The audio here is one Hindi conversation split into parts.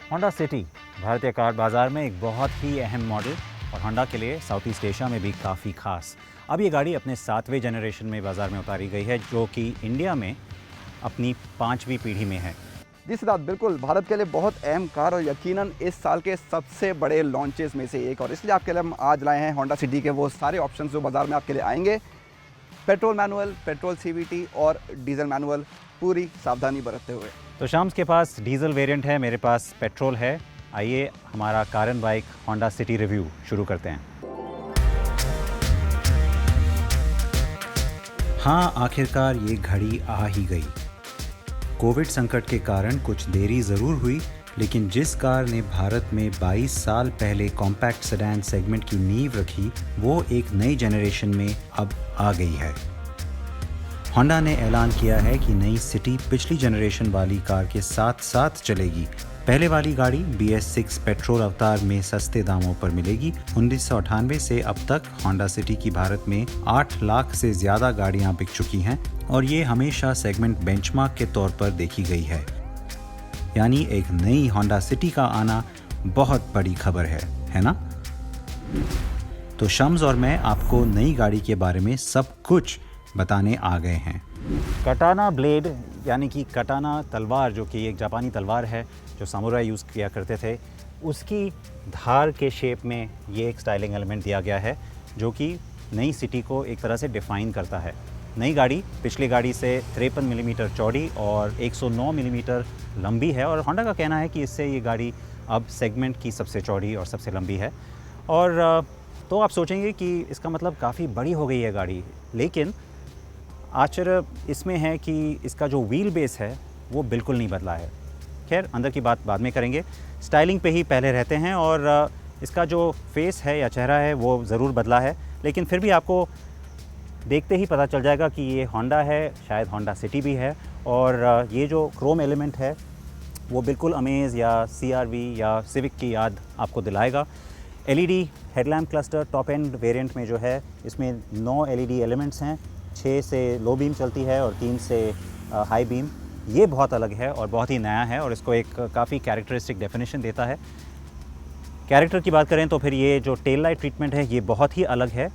होंडा सिटी भारतीय कार बाज़ार में एक बहुत ही अहम मॉडल और होंडा के लिए साउथ ईस्ट एशिया में भी काफ़ी खास। अब ये गाड़ी अपने 7वें जनरेशन में बाज़ार में उतारी गई है, जो कि इंडिया में अपनी 5वीं पीढ़ी में है। जी सिद्धार्थ, बिल्कुल भारत के लिए बहुत अहम कार और यकीनन इस साल के सबसे बड़े लॉन्चेस में से एक, और इसलिए आपके लिए हम आज लाए हैं होंडा सिटी के वो सारे ऑप्शंस जो बाज़ार में आपके लिए आएंगे। पेट्रोल मैनुअल, पेट्रोल सीवीटी और डीजल मैनुअल, पूरी सावधानी बरतते हुए। तो शाम्स के पास डीजल वेरिएंट है, मेरे पास पेट्रोल है। आइए हमारा car and bike Honda city review शुरू करते हैं। हाँ, आखिरकार ये घड़ी आ ही गई। कोविड संकट के कारण कुछ देरी ज़रूर हुई, लेकिन जिस कार ने भारत में 22 साल पहले कॉम्पैक्ट सेडान सेगमेंट की नींव रखी, वो एक नई जनरेशन में अब आ गई है। होंडा ने ऐलान किया है कि नई सिटी पिछली जनरेशन वाली कार के साथ साथ चलेगी। पहले वाली गाड़ी BS6 पेट्रोल अवतार में सस्ते दामों पर मिलेगी। 1998 से अब तक होंडा सिटी की भारत में 8 लाख से ज़्यादा गाड़ियां बिक चुकी हैं और ये हमेशा सेगमेंट बेंचमार्क के तौर पर देखी गई है। यानी एक नई होंडा सिटी का आना बहुत बड़ी खबर है ना? तो शम्स और मैं आपको नई गाड़ी के बारे में सब कुछ बताने आ गए हैं। कटाना ब्लेड यानी कि कटाना तलवार, जो कि एक जापानी तलवार है जो सामुराई यूज़ किया करते थे, उसकी धार के शेप में ये एक स्टाइलिंग एलिमेंट दिया गया है, जो कि नई सिटी को एक तरह से डिफ़ाइन करता है। नई गाड़ी पिछली गाड़ी से 53 मिलीमीटर चौड़ी और 109 मिलीमीटर लंबी है, और होंडा का कहना है कि इससे ये गाड़ी अब सेगमेंट की सबसे चौड़ी और सबसे लंबी है। और तो आप सोचेंगे कि इसका मतलब काफ़ी बड़ी हो गई है गाड़ी, लेकिन आश्चर्य इसमें है कि इसका जो व्हील बेस है वो बिल्कुल नहीं बदला है। खैर, अंदर की बात बाद में करेंगे, स्टाइलिंग पे ही पहले रहते हैं। और इसका जो फेस है या चेहरा है वो ज़रूर बदला है, लेकिन फिर भी आपको देखते ही पता चल जाएगा कि ये होंडा है, शायद होंडा सिटी भी है। और ये जो क्रोम एलिमेंट है वो बिल्कुल अमेज़ या CR-V या सिविक की याद आपको दिलाएगा। LED headlamp cluster top end variant में जो है, इसमें 9 LED एलिमेंट्स हैं। 6 से लो बीम चलती है और 3 से हाई बीम। ये बहुत अलग है और बहुत ही नया है और इसको एक काफ़ी कैरेक्टरिस्टिक डेफिनेशन देता है। कैरेक्टर की बात करें तो फिर ये जो टेल लाइट ट्रीटमेंट है ये बहुत ही अलग है,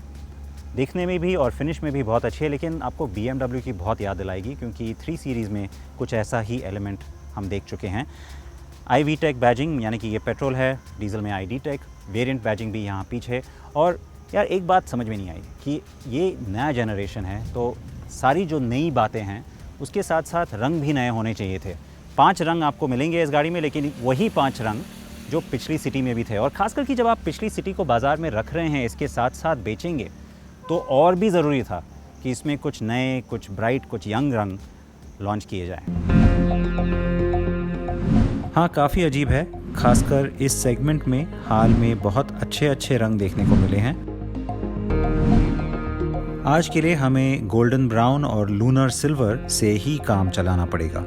दिखने में भी और फिनिश में भी बहुत अच्छी है, लेकिन आपको BMW की बहुत याद दिलाएगी, क्योंकि 3 सीरीज़ में कुछ ऐसा ही एलिमेंट हम देख चुके हैं। iVTEC बैजिंग, यानी कि ये पेट्रोल है, डीजल में iD-TEC वेरिएंट बैजिंग भी यहाँ पीछे। और यार एक बात समझ में नहीं आई कि ये नया जनरेशन है, तो सारी जो नई बातें हैं उसके साथ साथ रंग भी नए होने चाहिए थे। 5 रंग आपको मिलेंगे इस गाड़ी में, लेकिन वही 5 रंग जो पिछली सिटी में भी थे। और ख़ासकर कि जब आप पिछली सिटी को बाज़ार में रख रहे हैं, इसके साथ साथ बेचेंगे, तो और भी ज़रूरी था कि इसमें कुछ नए, कुछ ब्राइट, कुछ यंग रंग लॉन्च किए जाएँ। हाँ, काफ़ी अजीब है, खासकर इस सेगमेंट में हाल में बहुत अच्छे अच्छे रंग देखने को मिले हैं। आज के लिए हमें गोल्डन ब्राउन और लूनर सिल्वर से ही काम चलाना पड़ेगा।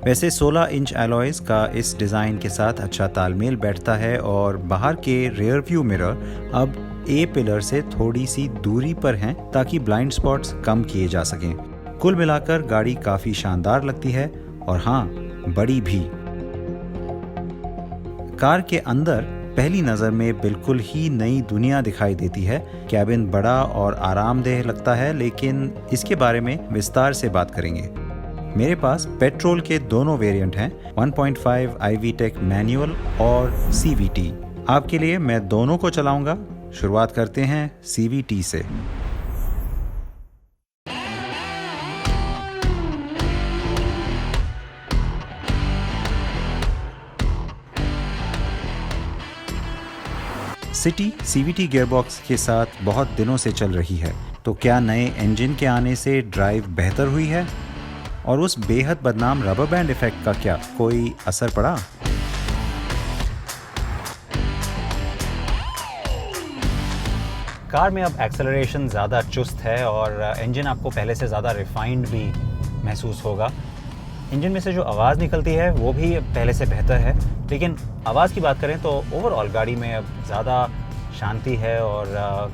वैसे 16 इंच एलॉयज़ का इस डिज़ाइन के साथ अच्छा तालमेल बैठता है, और बाहर के रियर व्यू मिरर अब A पिलर से थोड़ी सी दूरी पर हैं ताकि ब्लाइंड स्पॉट्स कम किए जा सकें। कुल मिलाकर गाड़ी काफ़ी शानदार लगती है, और हाँ, बड़ी भी। कार के अंदर पहली नज़र में बिल्कुल ही नई दुनिया दिखाई देती है। कैबिन बड़ा और आरामदेह लगता है, लेकिन इसके बारे में विस्तार से बात करेंगे। मेरे पास पेट्रोल के दोनों वेरिएंट हैं, 1.5 iVTEC मैनुअल और CVT। आपके लिए मैं दोनों को चलाऊंगा। शुरुआत करते हैं CVT से। सिटी CVT गियरबॉक्स के साथ बहुत दिनों से चल रही है, तो क्या नए इंजन के आने से ड्राइव बेहतर हुई है? और उस बेहद बदनाम रबर बैंड इफेक्ट का क्या कोई असर पड़ा? कार में अब एक्सेलरेशन ज़्यादा चुस्त है और इंजन आपको पहले से ज़्यादा रिफाइंड भी महसूस होगा। इंजन में से जो आवाज़ निकलती है वो भी पहले से बेहतर है, लेकिन आवाज़ की बात करें तो ओवरऑल गाड़ी में अब ज़्यादा शांति है, और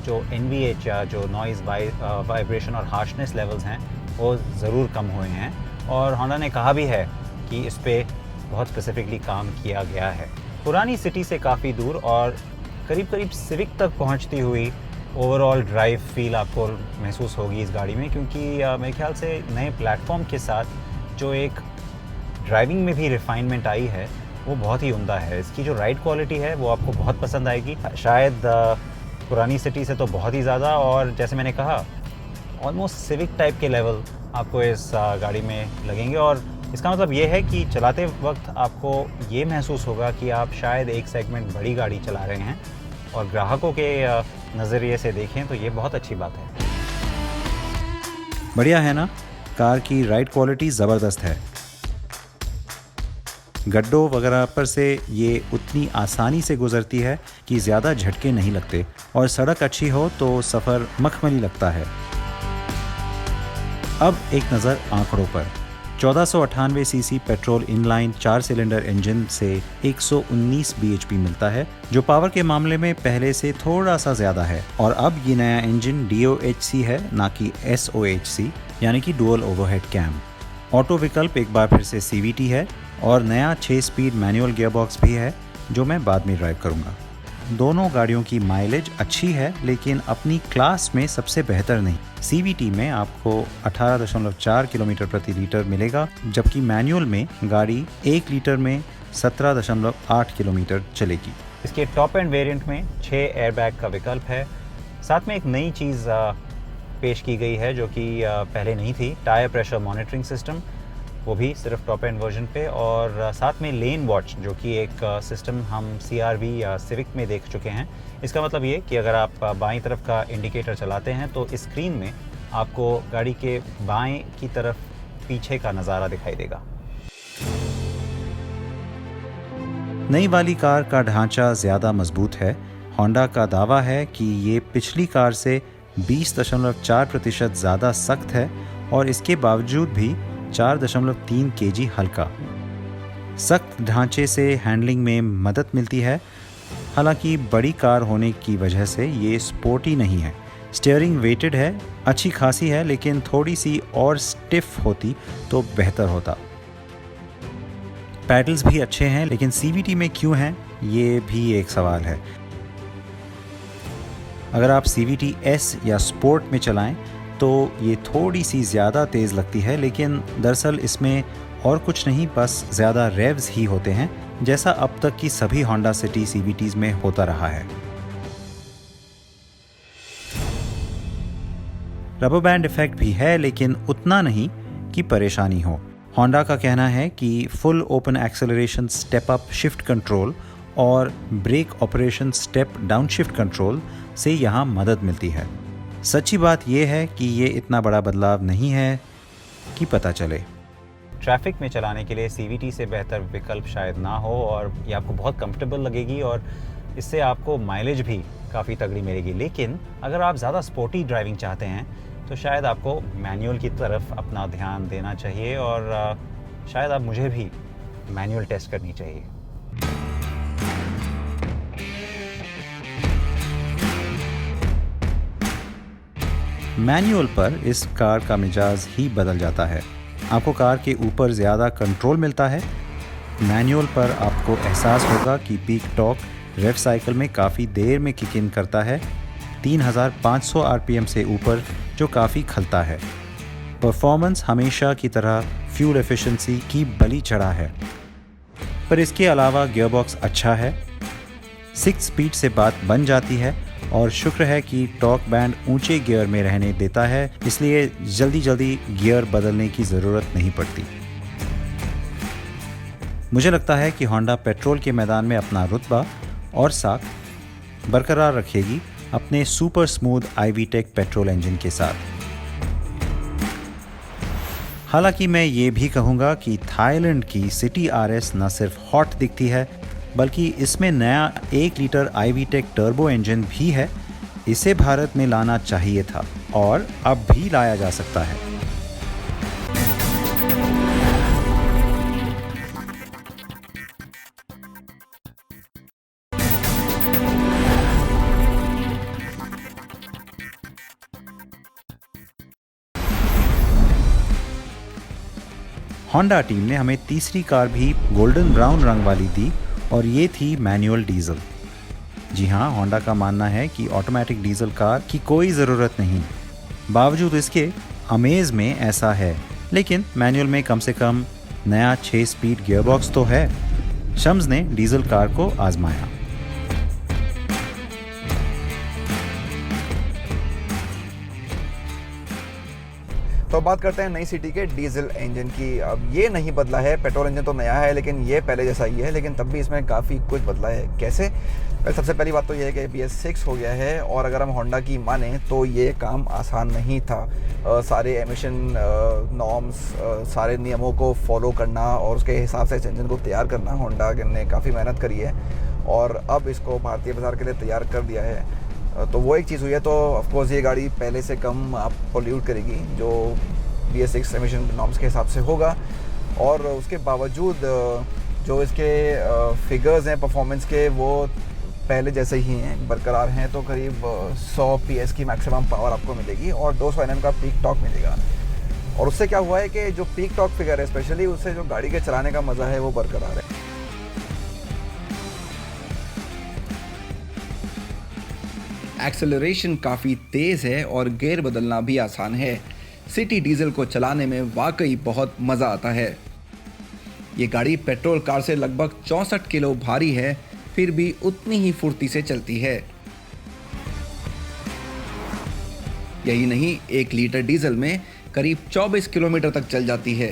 जो NVH या जो नॉइज़ वाइब्रेशन और हार्शनेस लेवल्स हैं वो ज़रूर कम हुए हैं। और होंडा ने कहा भी है कि इस पे बहुत स्पेसिफिकली काम किया गया है। पुरानी सिटी से काफ़ी दूर और करीब करीब सिविक तक पहुंचती हुई ओवरऑल ड्राइव फील आपको महसूस होगी इस गाड़ी में, क्योंकि मेरे ख्याल से नए प्लेटफॉर्म के साथ जो एक ड्राइविंग में भी रिफाइनमेंट आई है वो बहुत ही उम्दा है। इसकी जो राइड क्वालिटी है वो आपको बहुत पसंद आएगी, शायद पुरानी सिटी से तो बहुत ही ज़्यादा, और जैसे मैंने कहा ऑलमोस्ट सिविक टाइप के लेवल आपको इस गाड़ी में लगेंगे। और इसका मतलब ये है कि चलाते वक्त आपको ये महसूस होगा कि आप शायद एक सेगमेंट बड़ी गाड़ी चला रहे हैं, और ग्राहकों के नज़रिए से देखें तो ये बहुत अच्छी बात है। बढ़िया है ना? कार की राइड क्वालिटी ज़बरदस्त है। गड्ढों वगैरह पर से ये उतनी आसानी से गुजरती है कि ज़्यादा झटके नहीं लगते, और सड़क अच्छी हो तो सफ़र मखमली लगता है। अब एक नज़र आंकड़ों पर। 1498 CC petrol inline 4 cylinder engine से 119 bhp मिलता है, जो पावर के मामले में पहले से थोड़ा सा ज़्यादा है। और अब ये नया इंजन DOHC है, ना कि SOHC, यानी कि डुअल ओवरहेड कैम। ऑटो विकल्प एक बार फिर से CVT है, और नया 6 स्पीड मैनुअल गियरबॉक्स भी है, जो मैं बाद में ड्राइव करूँगा। दोनों गाड़ियों की माइलेज अच्छी है, लेकिन अपनी क्लास में सबसे बेहतर नहीं। CVT में आपको 18.4 किलोमीटर प्रति लीटर मिलेगा, जबकि मैनुअल में गाड़ी 1 लीटर में 17.8 किलोमीटर चलेगी। इसके टॉप एंड वेरिएंट में 6 एयरबैग का विकल्प है। साथ में एक नई चीज़ पेश की गई है जो कि पहले नहीं थी, टायर प्रेशर मॉनिटरिंग सिस्टम, वो भी सिर्फ टॉप एंड वर्जन पे। और साथ में लेन वॉच, जो कि एक सिस्टम हम CR-V या सिविक में देख चुके हैं। इसका मतलब ये कि अगर आप बाईं तरफ का इंडिकेटर चलाते हैं तो स्क्रीन में आपको गाड़ी के बाएं की तरफ पीछे का नज़ारा दिखाई देगा। नई वाली कार का ढांचा ज़्यादा मजबूत है। होंडा का दावा है कि ये पिछली कार से 20.4% ज़्यादा सख्त है, और इसके बावजूद भी 4.3 kg हल्का। सख्त ढांचे से हैंडलिंग में मदद मिलती है, हालांकि बड़ी कार होने की वजह से ये स्पोर्टी नहीं है। स्टीयरिंग वेटेड है, अच्छी खासी है, लेकिन थोड़ी सी और स्टिफ होती तो बेहतर होता। पैडल्स भी अच्छे हैं, लेकिन CVT में क्यों हैं, ये भी एक सवाल है। अगर आप CVT S या स्पोर्ट में चलाएं तो ये थोड़ी सी ज़्यादा तेज़ लगती है, लेकिन दरअसल इसमें और कुछ नहीं, बस ज़्यादा रेव्स ही होते हैं, जैसा अब तक की सभी होंडा सिटी CVTs में होता रहा है। रबर बैंड इफेक्ट भी है, लेकिन उतना नहीं कि परेशानी हो। होंडा का कहना है कि full open acceleration step up shift control और brake operation step down shift control से यहाँ मदद मिलती है। सच्ची बात यह है कि ये इतना बड़ा बदलाव नहीं है कि पता चले। ट्रैफिक में चलाने के लिए CVT से बेहतर विकल्प शायद ना हो, और ये आपको बहुत कंफर्टेबल लगेगी, और इससे आपको माइलेज भी काफ़ी तगड़ी मिलेगी। लेकिन अगर आप ज़्यादा स्पोर्टी ड्राइविंग चाहते हैं तो शायद आपको मैनुअल की तरफ अपना ध्यान देना चाहिए, और शायद आप मुझे भी मैनुअल टेस्ट करनी चाहिए। मैनुअल पर इस कार का मिजाज ही बदल जाता है। आपको कार के ऊपर ज़्यादा कंट्रोल मिलता है। मैनुअल पर आपको एहसास होगा कि पीक टॉर्क रेव साइकिल में काफ़ी देर में किक इन करता है, 3500 RPM से ऊपर, जो काफ़ी खलता है। परफॉर्मेंस हमेशा की तरह फ्यूल एफिशिएंसी की बलि चढ़ा है, पर इसके अलावा गियरबॉक्स अच्छा है। 6 स्पीड से बात बन जाती है, और शुक्र है कि टॉर्क बैंड ऊंचे गियर में रहने देता है, इसलिए जल्दी जल्दी गियर बदलने की ज़रूरत नहीं पड़ती। मुझे लगता है कि होंडा पेट्रोल के मैदान में अपना रुतबा और साख बरकरार रखेगी अपने super smooth IV-Tech petrol engine के साथ। हालांकि मैं ये भी कहूँगा कि थाईलैंड की सिटी RS न सिर्फ हॉट दिखती है, बल्कि इसमें नया 1 लीटर IV-Tech टर्बो इंजन भी है। इसे भारत में लाना चाहिए था, और अब भी लाया जा सकता है। होंडा टीम ने हमें तीसरी कार भी गोल्डन ब्राउन रंग वाली दी और ये थी मैनुअल डीजल। जी हाँ, होंडा का मानना है कि ऑटोमेटिक डीजल कार की कोई ज़रूरत नहीं। बावजूद इसके अमेज में ऐसा है, लेकिन मैनुअल में कम से कम नया 6 स्पीड गियरबॉक्स तो है। शम्स ने डीजल कार को आजमाया। तो बात करते हैं नई सिटी के डीजल इंजन की। अब ये नहीं बदला है, पेट्रोल इंजन तो नया है लेकिन ये पहले जैसा ही है, लेकिन तब भी इसमें काफ़ी कुछ बदला है। कैसे? सबसे पहली बात तो ये है कि BS6 हो गया है, और अगर हम होंडा की माने तो ये काम आसान नहीं था। सारे एमिशन नॉर्म्स, सारे नियमों को फॉलो करना और उसके हिसाब से इस इंजन को तैयार करना, होंडा ने काफ़ी मेहनत करी है और अब इसको भारतीय बाज़ार के लिए तैयार कर दिया है। तो वो एक चीज़ हुई है। तो ऑफकोर्स ये गाड़ी पहले से कम आप पोल्यूट करेगी जो BS6 एमिशन नॉर्म्स के हिसाब से होगा, और उसके बावजूद जो इसके फिगर्स हैं परफॉर्मेंस के वो पहले जैसे ही हैं, बरकरार हैं। तो करीब 100 PS की मैक्सिमम पावर आपको मिलेगी और 200 Nm का पीक टॉर्क मिलेगा। और उससे क्या हुआ है कि जो पीक टॉर्क फिगर है स्पेशली, उससे जो गाड़ी के चलाने का मज़ा है वो बरकरार है। एक्सेलरेशन काफ़ी तेज़ है और गियर बदलना भी आसान है। सिटी डीजल को चलाने में वाकई बहुत मज़ा आता है। ये गाड़ी पेट्रोल कार से लगभग 64 किलो भारी है, फिर भी उतनी ही फुर्ती से चलती है। यही नहीं, 1 लीटर डीजल में करीब 24 किलोमीटर तक चल जाती है।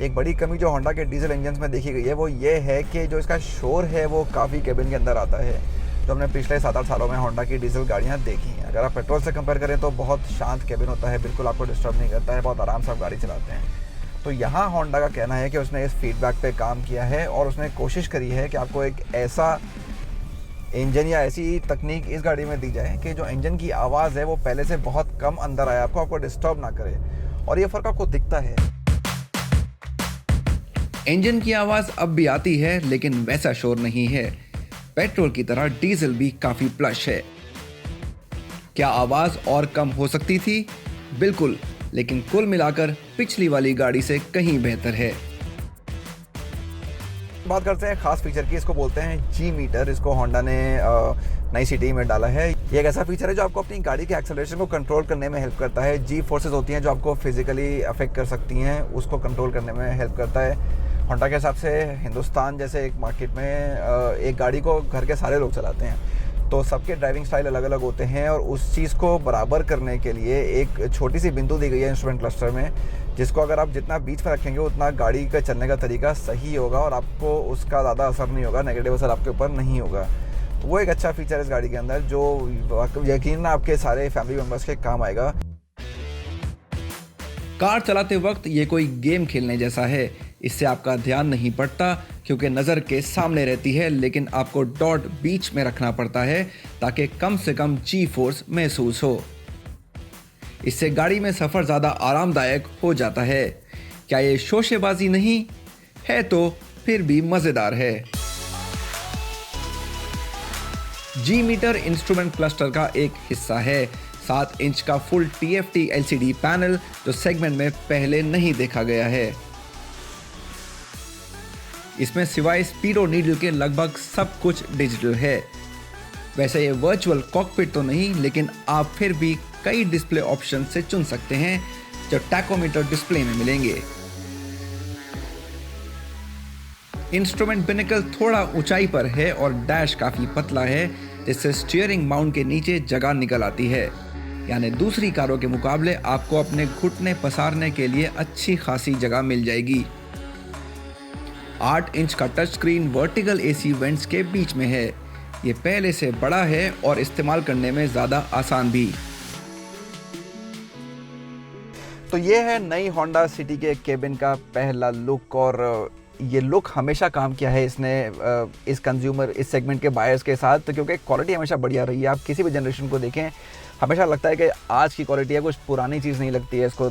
एक बड़ी कमी जो होंडा के डीजल इंजन्स में देखी गई है वो ये है कि जो इसका शोर है वो काफ़ी केबिन के अंदर आता है। जो हमने पिछले 7-8 सालों में होंडा की डीजल गाड़ियाँ देखी हैं, अगर आप पेट्रोल से कंपेयर करें तो बहुत शांत केबिन होता है, बिल्कुल आपको डिस्टर्ब नहीं करता है, बहुत आराम से आप गाड़ी चलाते हैं। तो यहाँ होंडा का कहना है कि उसने इस फीडबैक पे काम किया है और उसने कोशिश करी है कि आपको एक ऐसा इंजन या ऐसी तकनीक इस गाड़ी में दी जाए कि जो इंजन की आवाज़ है वो पहले से बहुत कम अंदर आए, आपको डिस्टर्ब ना करे। और ये फ़र्क आपको दिखता है। इंजन की आवाज़ अब भी आती है लेकिन वैसा शोर नहीं है। पेट्रोल की तरह डीजल भी काफ़ी प्लश है। क्या आवाज़ और कम हो सकती थी? बिल्कुल, लेकिन कुल मिलाकर पिछली वाली गाड़ी से कहीं बेहतर है। बात करते हैं खास फीचर की, इसको बोलते हैं G मीटर। इसको होंडा ने नई सिटी में डाला है। ये एक ऐसा फीचर है जो आपको अपनी गाड़ी के एक्सेलरेशन को कंट्रोल करने में हेल्प करता है। G फोर्सेस होती हैं जो आपको फिजिकली अफेक्ट कर सकती हैं, उसको कंट्रोल करने में हेल्प करता है। होंडा के हिसाब से हिंदुस्तान जैसे एक मार्केट में एक गाड़ी को घर के सारे लोग चलाते हैं, तो सबके ड्राइविंग स्टाइल अलग अलग होते हैं और उस चीज़ को बराबर करने के लिए एक छोटी सी बिंदु दी गई है इंस्ट्रूमेंट क्लस्टर में, जिसको अगर आप जितना बीच में रखेंगे उतना गाड़ी का चलने का तरीका सही होगा और आपको उसका ज़्यादा असर नहीं होगा, नेगेटिव असर आपके ऊपर नहीं होगा। वो एक अच्छा फीचर है इस गाड़ी के अंदर जो यकीनन आपके सारे फैमिली मेम्बर्स के काम आएगा। कार चलाते वक्त ये कोई गेम खेलने जैसा है। इससे आपका ध्यान नहीं पड़ता क्योंकि नज़र के सामने रहती है, लेकिन आपको डॉट बीच में रखना पड़ता है ताकि कम से कम G फोर्स महसूस हो। इससे गाड़ी में सफ़र ज़्यादा आरामदायक हो जाता है। क्या ये शोशेबाजी नहीं है? तो फिर भी मज़ेदार है। G मीटर इंस्ट्रूमेंट क्लस्टर का एक हिस्सा है। 7 इंच का फुल TFT LCD पैनल जो सेगमेंट में पहले नहीं देखा गया है। इसमें सिवाय स्पीडो नीडल के लगभग सब कुछ डिजिटल है। वैसे ये वर्चुअल कॉकपिट तो नहीं, लेकिन आप फिर भी कई डिस्प्ले ऑप्शन से चुन सकते हैं जो टैकोमीटर डिस्प्ले में मिलेंगे। इंस्ट्रूमेंट पिनिकल थोड़ा ऊंचाई पर है और डैश काफ़ी पतला है, जिससे स्टीयरिंग माउंट के नीचे जगह निकल आती है। यानी दूसरी कारों के मुकाबले आपको अपने घुटने पसारने के लिए अच्छी खासी जगह मिल जाएगी। 8 इंच का touch screen vertical AC vents के बीच में है। ये पहले से बड़ा है और इस्तेमाल करने में ज़्यादा आसान भी। तो ये है नई होंडा सिटी के केबिन का पहला लुक, और ये लुक हमेशा काम किया है इसने इस कंज्यूमर, इस सेगमेंट के बायर्स के साथ, तो क्योंकि क्वालिटी हमेशा बढ़िया रही है। आप किसी भी जनरेशन को देखें, हमेशा लगता है कि आज की क्वालिटी है, कुछ पुरानी चीज़ नहीं लगती है इसको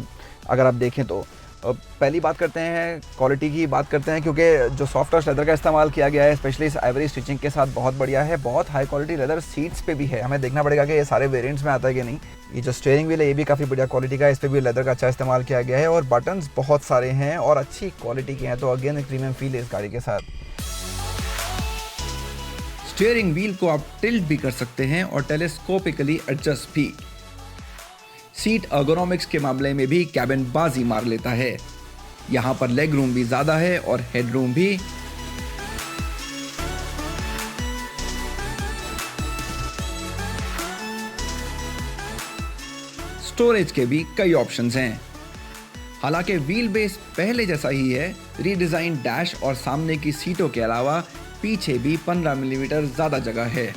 अगर आप देखें तो। पहली बात करते हैं क्वालिटी की बात करते हैं, क्योंकि जो सॉफ्ट टच लेदर का इस्तेमाल किया गया है स्पेशली इस आइवरी स्टिचिंग के साथ बहुत बढ़िया है। बहुत हाई क्वालिटी लेदर सीट्स पे भी है, हमें देखना पड़ेगा कि ये सारे वेरिएंट्स में आता है कि नहीं। ये जो स्टीयरिंग व्हील है ये भी काफ़ी बढ़िया क्वालिटी का है, इस पर भी लेदर का अच्छा इस्तेमाल किया गया है और बटन्स बहुत सारे हैं और अच्छी क्वालिटी के हैं, तो अगेन एक प्रीमियम फील है इस गाड़ी के साथ। स्टीयरिंग व्हील को आप टिल्ट भी कर सकते हैं और टेलीस्कोपिकली एडजस्ट भी। सीट अर्गोनॉमिक्स के मामले में भी कैबिन बाजी मार लेता है। यहाँ पर लेग रूम भी ज़्यादा है और हेड रूम भी। स्टोरेज के भी कई ऑप्शंस हैं। हालांकि व्हील बेस पहले जैसा ही है, रीडिजाइन डैश और सामने की सीटों के अलावा पीछे भी 15 मिलीमीटर ज़्यादा जगह है।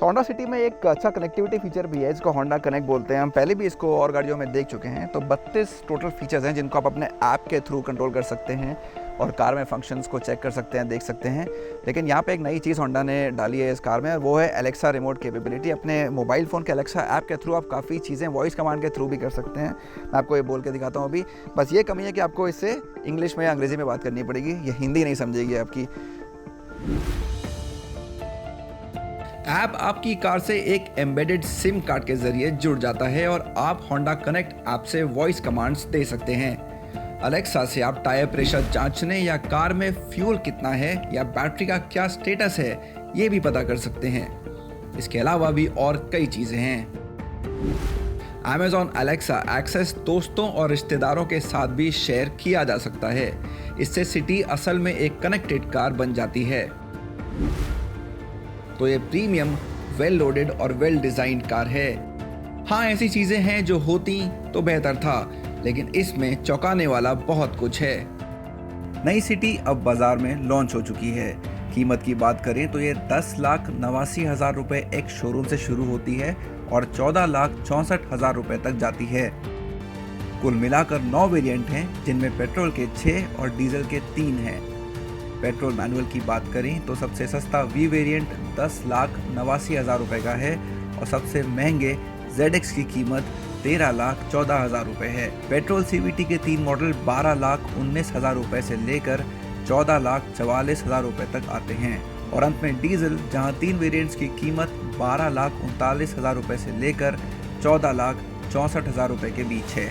होंडा सिटी में एक अच्छा कनेक्टिविटी फीचर भी है, इसको होंडा कनेक्ट बोलते हैं। हम पहले भी इसको और गाड़ियों में देख चुके हैं। तो 32 टोटल फीचर्स हैं जिनको आप अपने ऐप के थ्रू कंट्रोल कर सकते हैं और कार में फंक्शंस को चेक कर सकते हैं, देख सकते हैं। लेकिन यहाँ पे एक नई चीज़ होंडा ने डाली है इस कार में, वो है एलेक्सा रिमोट कैपेबिलिटी। अपने मोबाइल फ़ोन के एलेक्सा ऐप के थ्रू आप काफ़ी चीज़ें वॉइस कमांड के थ्रू भी कर सकते हैं। मैं आपको ये बोल के दिखाता हूँ अभी। बस ये कमी है कि आपको इससे इंग्लिश में या अंग्रेज़ी में बात करनी पड़ेगी, ये हिंदी नहीं समझेगी आपकी। ऐप आपकी कार से एक एम्बेडेड सिम कार्ड के जरिए जुड़ जाता है और आप होंडा कनेक्ट ऐप से वॉइस कमांड्स दे सकते हैं। अलेक्सा से आप टायर प्रेशर जांचने या कार में फ्यूल कितना है या बैटरी का क्या स्टेटस है ये भी पता कर सकते हैं। इसके अलावा भी और कई चीज़ें हैं। Amazon Alexa एक्सेस दोस्तों और रिश्तेदारों के साथ भी शेयर किया जा सकता है। इससे सिटी असल में एक कनेक्टेड कार बन जाती है। तो ये प्रीमियम, वेल लोडेड और वेल डिजाइंड कार है। हाँ, ऐसी चीजें हैं जो होती तो बेहतर था, लेकिन इसमें चौंकाने वाला बहुत कुछ है। नई सिटी अब बाजार में लॉन्च हो चुकी है। कीमत की बात करें तो ये 10,89,000 रुपए एक शोरूम से शुरू होती है और 14,64,000 रुपए तक जाती है। कुल मिलाकर 9 वेरिएंट हैं, जिनमें पेट्रोल के 6 और डीजल के 3 हैं। पेट्रोल मैनुअल की बात करें तो सबसे सस्ता वी वेरिएंट 10,89,000 रुपए का है और सबसे महंगे ZX की कीमत 13,14,000 रुपए है। पेट्रोल CVT के 3 मॉडल 12,19,000 रुपए से लेकर 14,44,000 रुपए तक आते हैं और अंत में डीजल, जहां 3 वेरिएंट्स की कीमत 12,39,000 रुपए से लेकर 14,64,000 रुपए के बीच है।